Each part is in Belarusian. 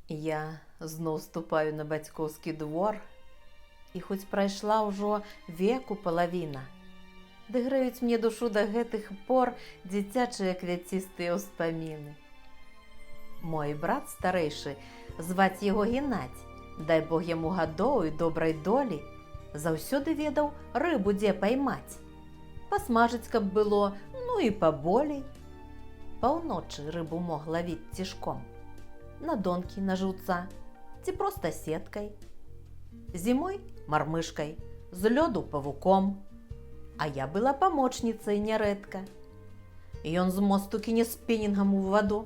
Я зноў ступаю на бацькоўскі двор, і хоць прайшла ўжо веку палавіна, ды грэюць мне душу да гэтых пор дзіцячыя квяцістыя ўспаміны. Мой брат старэйшы, зваць яго Геннадзь, дай Бог яму гадоў і добрай долі, заўсёды ведаў рыбу дзе паймаць. Пасмажыць, каб было, ну і паболей. Паўночы рыбу мог лавіць цішком, на донкі, на жыўца, ці проста сеткай. Зімой мармышкай, з лёду павуком. А я была памочніцай нярэдка. Ён з мосту кіне спінінгам у ваду,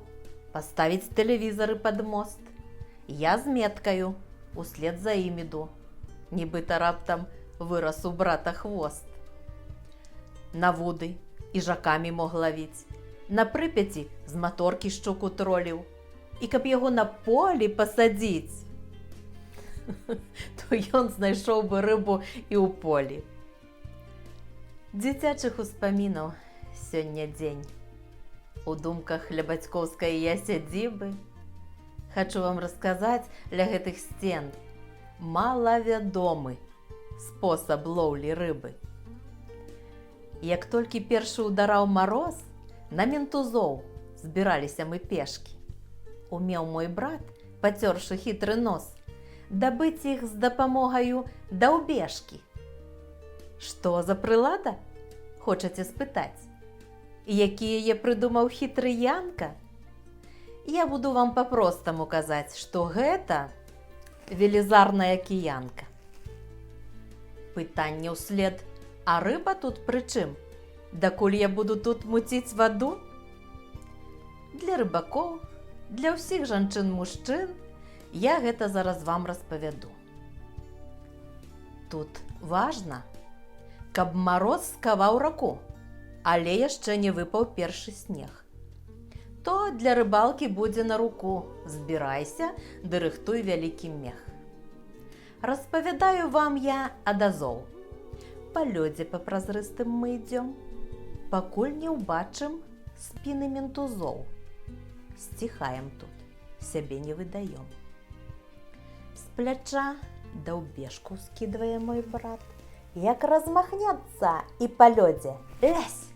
паставіць тэлевізары пад мост. Я з меткаю, услед за ім іду, нібыта раптам вырас у брата хвост. На вуды іжакамі мог лавіць, на Прыпяці з маторкі шчуку троліў, і каб яго на полі пасадзіць, то ён знайшоў бы рыбу і ў полі. Дзіцячых успамінаў сёння дзень. У думках ля бацькоўскай я сядзібы хачу вам расказаць ля гэтых сцен малавядомы спосаб лоўлі рыбы. Як толькі першы ўдараў мароз, на ментузоў збіраліся мы пешкі. Умеў мой брат, пацёршы хітры нос, дабыць іх з дапамогаю даўбежкі. Што за прылада? Хочаце спытаць? Які яе прыдумаў хітры Янка? Я буду вам па-простаму казаць, што гэта велізарная кіянка. Пытанне ўслед: а рыба тут пры чым? Дакуль я буду тут муціць ваду? Для рыбакоў, для ўсіх жанчын-мужчын я гэта зараз вам распавяду. Тут важна, каб мароз скаваў раку, але яшчэ не выпаў першы снег. То для рыбалкі будзе на руку. Збірайся, ды рыхтуй вялікі мех. Распавядаю вам я ад азоў. Па лёдзе па празрыстым мы ідзём, пакуль не ўбачым спіны ментузоў. Сціхаем тут, сябе не выдаём. З пляча даўбежку скідвае мой брат, як размахнецца і па лёдзе лезь!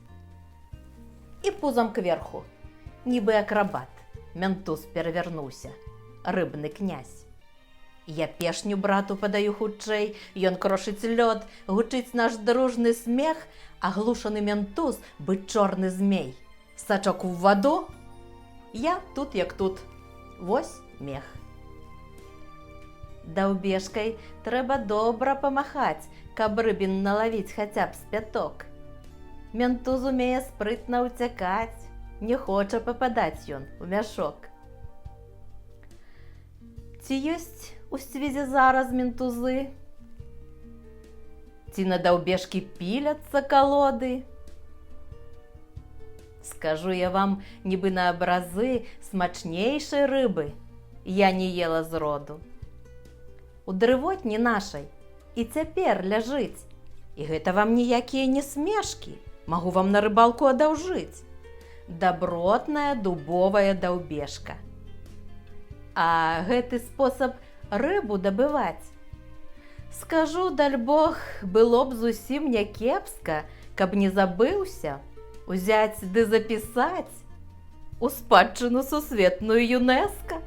І пузам кверху, нібы акрабат, ментуз перавярнуўся, рыбны князь. Я пешню брату падаю хутчэй, ён крошыць лёд, гучыць наш дружны смех, аглушаны ментуз, быць чорны змей. Сачок у ваду, я тут як тут, вось мех. Даўбежкай трэба добра памахаць, каб рыбін налавіць хаця б з пяток. Ментуз умее спрытна ўцякаць, не хоча пападаць ён у мяшок. Ці ёсць у свезе зараз ментузы? Ці на даўбежкі піляцца калоды? Скажу я вам, нібы на абразы смачнейшай рыбы я не ела зроду. У дрывотні нашай і цяпер ляжыць, і гэта вам ніякія не смешкі, магу вам на рыбалку адаўжыць. Дабротная дубовая даўбежка. А гэты спосаб рыбу дабываць, скажу, даль Бог, было б зусім не кепска, каб не забыўся узяць ды запісаць у спадчыну сусветную ЮНЕСКО.